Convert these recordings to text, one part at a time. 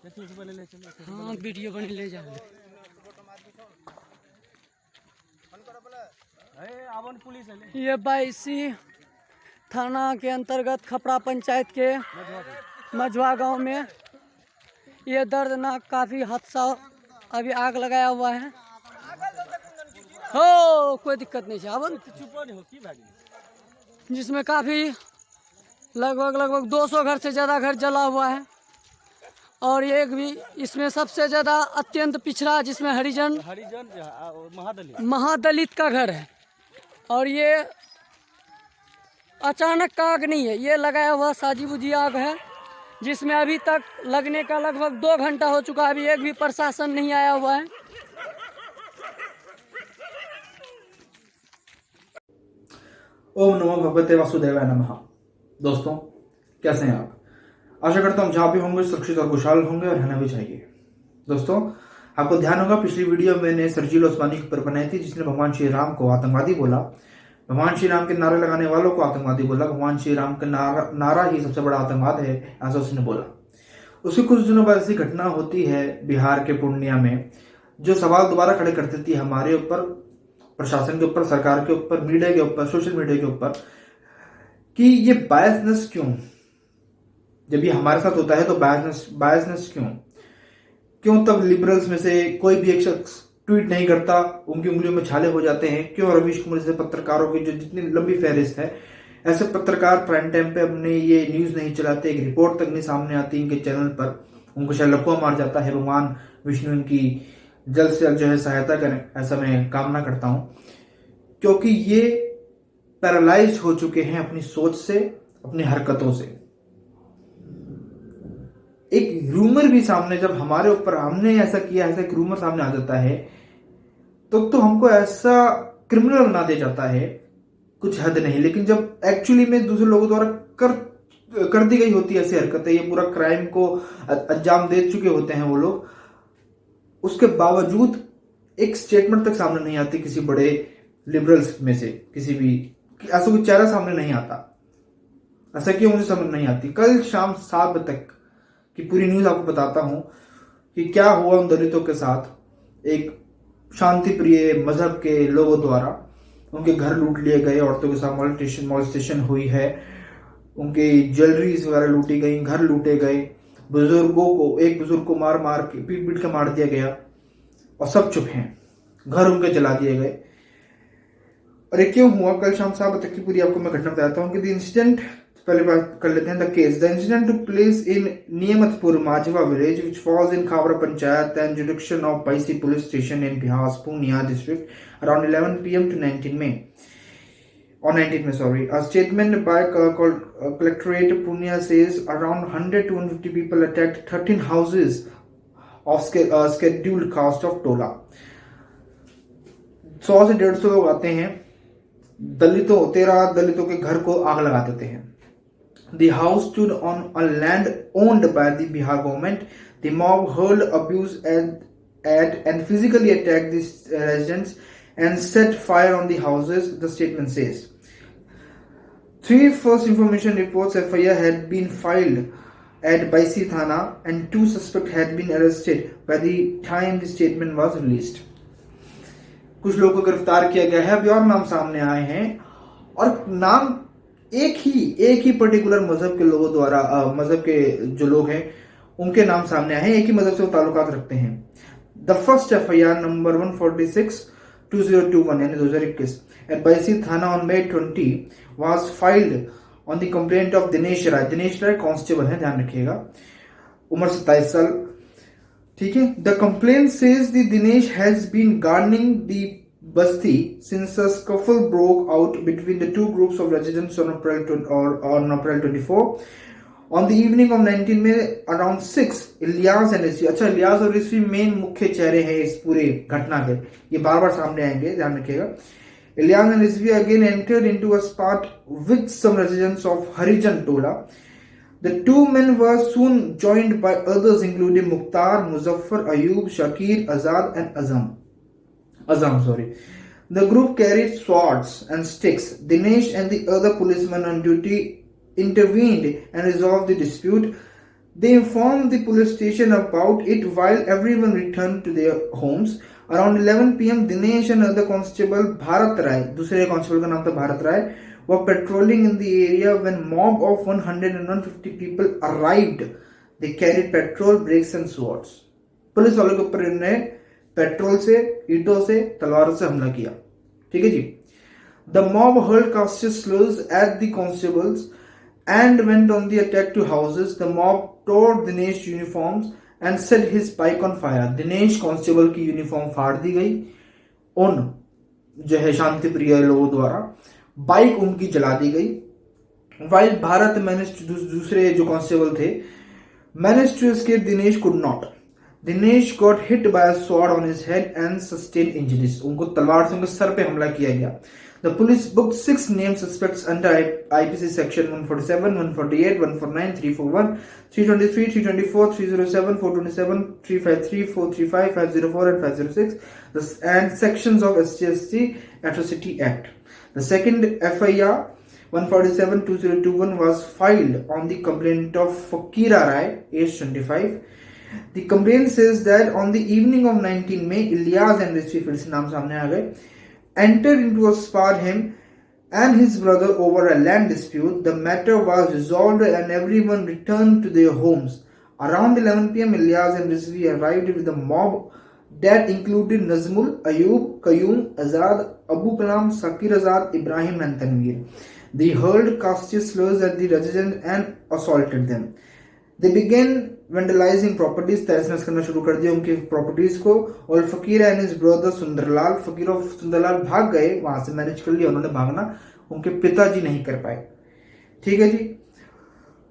हाँ वीडियो बने ले जा ये 22 थाना के अंतर्गत खपड़ा पंचायत के मझवा गांव में ये दर्दनाक काफी हादसा अभी आग लगाया हुआ है। हो कोई दिक्कत नहीं है जिसमें काफी लगभग 200 घर से ज्यादा घर जला हुआ है और एक भी इसमें सबसे ज्यादा अत्यंत पिछड़ा जिसमें हरिजन महादलित का घर है और ये अचानक का आग नहीं है, ये लगाया हुआ साजिबुजी आग है जिसमें अभी तक लगने का लगभग 2 घंटा हो चुका है, अभी एक भी प्रशासन नहीं आया हुआ है। ओम नमो भगवते वासुदेवाय नमः। दोस्तों कैसे हैं आप? आशा करता हूँ जहाँ भी होंगे सुरक्षित और खुशहाल होंगे और रहना भी चाहिए। दोस्तों आपको ध्यान होगा पिछली वीडियो मैंने सरजील ओस्मानी के ऊपर बनाई थी जिसने भगवान श्री राम को आतंकवादी बोला, भगवान श्री राम के नारे लगाने वालों को आतंकवादी बोला, भगवान श्री राम का नारा ही सबसे बड़ा आतंकवाद है ऐसा उसने बोला। उसके कुछ दिनों बाद ऐसी घटना होती है बिहार के पूर्णिया में जो सवाल दोबारा खड़े कर देती है हमारे ऊपर, प्रशासन के ऊपर, सरकार के ऊपर, मीडिया के ऊपर, सोशल मीडिया के ऊपर कि ये बायसनेस क्यों, जब ये हमारे साथ होता है तो बायसनेस क्यों तब लिबरल्स में से कोई भी एक शख्स ट्वीट नहीं करता, उनकी उंगलियों में छाले हो जाते हैं क्यों? रवीश कुमार जैसे पत्रकारों की जो जितनी लंबी फहरिस्त है, ऐसे पत्रकार प्राइम टाइम पे अपने ये न्यूज नहीं चलाते, एक रिपोर्ट तक नहीं सामने आती इनके चैनल पर, उनको शायद लकवा मार जाता है। भगवान विष्णु इनकी जल्द से जल्द जो है सहायता करें ऐसा मैं कामना करता हूं क्योंकि ये पैरालाइज हो चुके हैं अपनी सोच से, अपनी हरकतों से। एक रूमर भी सामने जब हमारे ऊपर हमने ऐसा किया, ऐसा एक रूमर सामने आ जाता है तो हमको ऐसा क्रिमिनल बना दिया जाता है, कुछ हद नहीं। लेकिन जब एक्चुअली में दूसरे लोगों द्वारा कर दी गई होती है ऐसी हरकतें, ये पूरा क्राइम को अंजाम दे चुके होते हैं वो लोग, उसके बावजूद एक स्टेटमेंट तक सामने नहीं आती किसी बड़े लिबरल्स में से, किसी भी ऐसा कोई चेहरा सामने नहीं आता। ऐसा क्यों मुझे समझ नहीं आती। कल शाम 7 बजे तक की पूरी न्यूज आपको बताता हूं कि क्या हुआ उन दलितों के साथ। एक शांति प्रिय मजहब के लोगों द्वारा उनके घर लूट लिए गए, औरतों के साथ मॉलेस्टेशन हुई है, उनकी ज्वेलरीज वगैरह लूटी गई, घर लूटे गए, एक बुजुर्ग को मार के पीट के मार दिया गया और सब चुप हैं, घर उनके जला दिए गए। और ये क्यों हुआ? कल शाम 7 बजे तक की पूरी आपको मैं घटना बताता हूँ कि द इंसिडेंट, पहले बात कर लेते हैं the case. The incident took place in Niyamatpur Majwa village which falls in Khawada panchayat and jurisdiction of Baisi police station in Bihar Purnia district around 11 PM to 19 May. On 19 May, sorry. A statement by Collectorate Purnia says around 100 to 150 people attacked 13 houses of scheduled caste of Tola. 100 से 150 लोग आते हैं, 13 दलितों के घर को आग लगा देते हैं। The house stood on a land owned by the Bihar government. The mob hurled abuse at and physically attacked the residents and set fire on the houses, the statement says. 3 first information reports FIR had been filed at Baisi Thana and 2 suspects had been arrested by the time the statement was released. कुछ लोगों को गिरफ्तार किया गया है, अभी और नाम सामने आए हैं और नाम एक ही पर्टिकुलर मजहब के लोगों द्वारा, मजहब के जो लोग हैं उनके नाम सामने आए हैं, एक ही मजहब से वो ताल्लुकात रखते हैं। द फर्स्ट FIR नंबर 146/2021 यानी 2021 at Baisi thana on May 20 was filed on the complaint of Dinesh Rai constable है, ध्यान रखिएगा, उम्र 27 साल, ठीक है। The complaint says the Dinesh has been gardening the Basti since a scuffle broke out between the two groups of residents on April 24. On the evening of 19 May around 6, Ilyas and Rizvi, अच्छा इलियास और Rizvi main मुख्य चेहरे हैं इस पूरे घटना के, ये बार बार सामने आएंगे, ध्यान रखिएगा। Ilyas and Rizvi again entered into a spat with some residents of Harijan Tola. The 2 men were soon joined by others including Mukhtar, Muzaffar, Ayub, Shakir, Azad and Azam. The group carried swords and sticks. Dinesh and the other policemen on duty intervened and resolved the dispute. They informed the police station about it while everyone returned to their homes. Around 11 p.m., Dinesh and other constable Bharat Rai, दूसरे constable का नाम था भारत राय, were patrolling in the area when mob of 100 and 150 people arrived. They carried petrol, bricks and swords. Police वालों के ऊपर इन्होंने petrol से, ईंटों से, तलवारों से हमला किया. ठीक है जी. The mob hurled caustic slurs at the constables and went on the attack to houses. The mob tore Dinesh's uniforms and set his bike on fire. Dinesh constable की यूनिफॉर्म फाड़ दी गई उन जो है शांति प्रिय लोगों द्वारा. बाइक उनकी जला दी गई. While भारत managed to दूसरे जो कांस्टेबल थे managed to escape, Dinesh could not. Dinesh got hit by a sword on his head and sustained injuries. उनको तलवार से उनके सर पे हमला किया गया. The police booked 6 named suspects under IPC section 147, 148, 149, 341, 323, 324, 307, 427, 353, 435, 504 and 506 and sections of SGST Atrocity Act. The second FIR 147-2021 was filed on the complaint of Fakira Rai, age 25. The complaint says that on the evening of 19 May, Ilyas and Rizvi फिर से नाम सामने आ गए, entered into a spar him and his brother over a land dispute. The matter was resolved and everyone returned to their homes. Around 11 p.m., Ilyas and Rizvi arrived with a mob that included Nazmul, Ayub, Qayyum, Azad, Abu Kalam, Sakir Azad, Ibrahim and Tanveer. They hurled caustic slurs at the residents and assaulted them. They began vandalizing properties, तहस नहस करना शुरू कर दिया उनकी properties को. और फकीर एंड हिज ब्रदर सुंदरलाल, फकीर और सुंदरलाल भाग गए, वहां से मैनेज कर लिया उन्होंने भागना. उनके पिताजी नहीं कर पाए. ठीक है जी.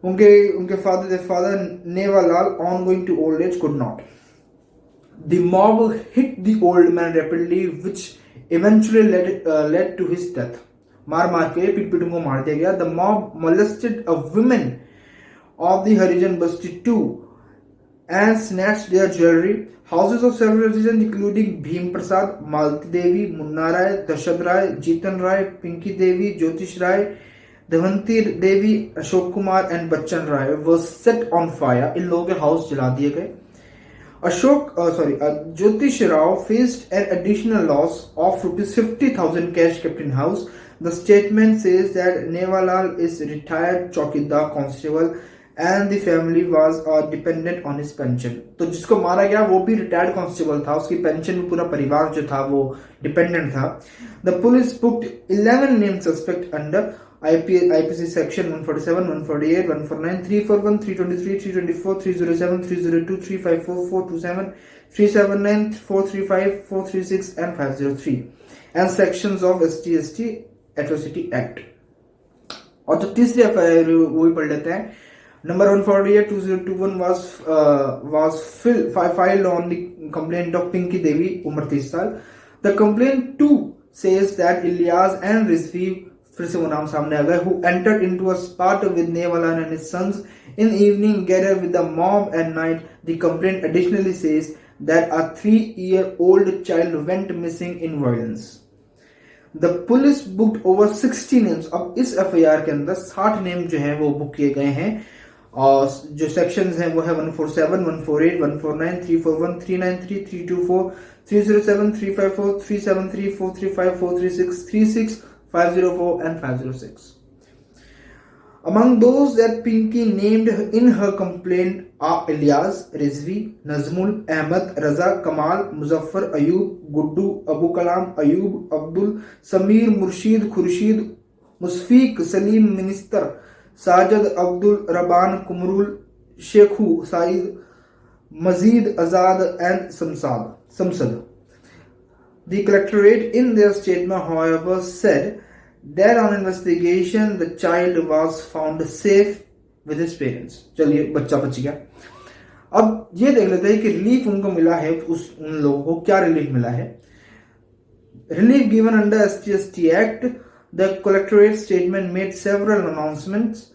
उनके father Newalal on going to old age could not. The mob hit the old man rapidly, which eventually led to his death. मार के पीट उनको मार दिया गया. The mob molested a woman of the Harijan Basti too and snatched their jewelry. Houses of several residents including Bhim Prasad, Malti Devi, Munna Rai, Dashad Rai, Jitan Rai, Pinky Devi, Jyotish Rai, Devanti Devi, Ashok Kumar and Bachchan Rai was set on fire. इन लोगों के house जला दिए गए. Jyotish Rao faced an additional loss of rupees 50,000 cash kept in house. The statement says that Nevalal is retired Chowkidar constable and the family was dependent on his pension. तो जिसको मारा गया वो भी रिटायर्ड कांस्टेबल था, उसकी pension में पूरा परिवार जो था वो डिपेंडेंट था. The police booked 11 named suspects under IPC section 147, 148, 149, 341, 323, 324, 307, 302, 354, 427, 379, 435, 436 and 503 and sections of SGST Atrocity Act. और जो तीसरी FIR वो भी पढ़ लेते हैं. Number 148-2021 was filed on the complaint of Pinky Devi, umar 30 साल. The complaint too says that Ilyas and Rizvi, फिर से वो नाम सामने आ गए, who entered into a spat with Nevalan and his sons in the evening gathered with the mob at night. The complaint additionally says that a 3-year-old child went missing in violence. The police booked over 60 names. अब इस FIR के अंदर 60 name जो है वो book किए गए हैं. और जो सेक्शंस हैं वो है 147, 148, 149, 341, 393, 324, 307, 354, 373, 435, 436, 36, 504 and 506. Among those that Pinky named in her complaint are Ilyas, Rizvi, Nazmul, Ahmad, Raza, Kamal, Muzaffar, Ayub, Guddu, Abu Kalam, Ayub, Abdul, Samir, Murshid, Khurshid, Musfiq, Salim, Minister, Sajad, Abdul, Raban, Kumrul, Shekhu, Said, Mazid, Azad and Samsad. The collectorate in their statement, however, said that on investigation the child was found safe with his parents. चलिए बच्चा बच गया. अब ये देख लेते हैं कि रिलीफ उनको मिला है, उन लोगों को क्या रिलीफ मिला है. Relief given under SGST Act. The collectorate statement made several announcements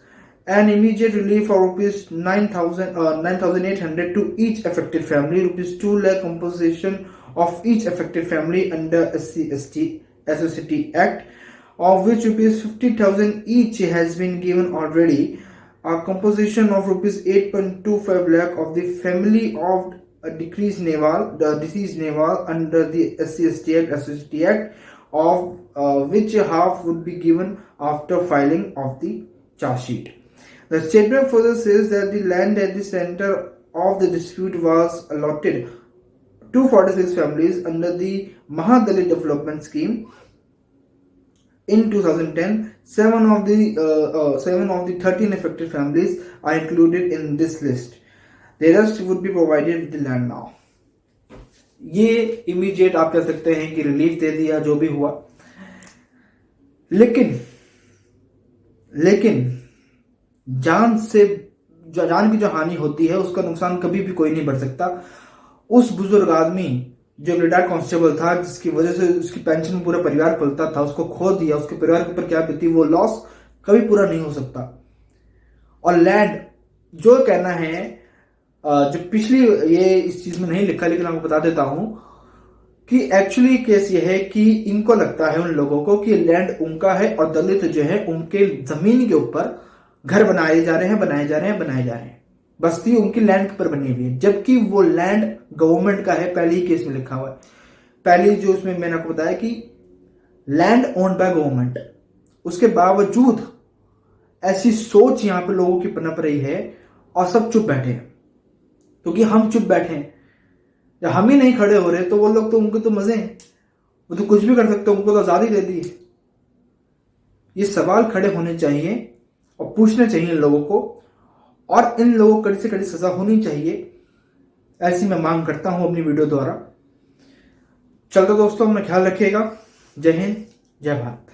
and immediate relief for rupees 9,800 to each affected family, rupees 2 lakh compensation of each affected family under SC/ST Atrocity Act, of which rupees 50,000 each has been given already. a composition of rupees 8.25 lakh of the family of a deceased naval under the SC/ST Act, SCST Act, of which half would be given after filing of the charge sheet. The statement further says that the land at the center of the dispute was allotted to 46 families under the Mahadalit Development Scheme. In 2010, seven of the 13 affected families are included in this list. The rest would be provided with the land now. ये immediate आप कह सकते हैं कि relief दे दिया जो भी हुआ, लेकिन जान की जो हानि होती है उसका नुकसान कभी भी कोई नहीं भर सकता। उस बुजुर्ग आदमी जो रिटायर्ड कांस्टेबल था, जिसकी वजह से उसकी पेंशन में पूरा परिवार पलता था, उसको खो दिया, उसके परिवार के ऊपर क्या बीती, वो लॉस कभी पूरा नहीं हो सकता। और लैंड जो कहना है, जो पिछली ये इस चीज में नहीं लिखा लेकिन आपको बता देता हूं कि एक्चुअली केस ये है कि इनको लगता है उन लोगों को कि लैंड उनका है और दलित जो है उनके जमीन के ऊपर घर बनाए जा रहे हैं, बस्ती उनकी लैंड के ऊपर बनी हुई है, जबकि वो लैंड गवर्नमेंट का है। पहले ही केस में लिखा हुआ है, पहली जो उसमें मैंने आपको बताया कि लैंड ओन्ड बाय गवर्नमेंट। उसके बावजूद ऐसी सोच यहां पे लोगों की पनप रही है और सब चुप बैठे हैं, क्योंकि हम चुप बैठे हैं। जब हम ही नहीं खड़े हो रहे तो वो लोग तो, उनको तो मजे हैं, वो तो कुछ भी कर सकते हैं, उनको तो आजादी दे दी है। ये सवाल खड़े होने चाहिए और पूछने चाहिए इन लोगों को, और इन लोगों को कड़ी से कड़ी सजा होनी चाहिए, ऐसी मैं मांग करता हूं अपनी वीडियो द्वारा। चलते दोस्तों, अपना ख्याल रखिएगा। जय हिंद, जय भारत।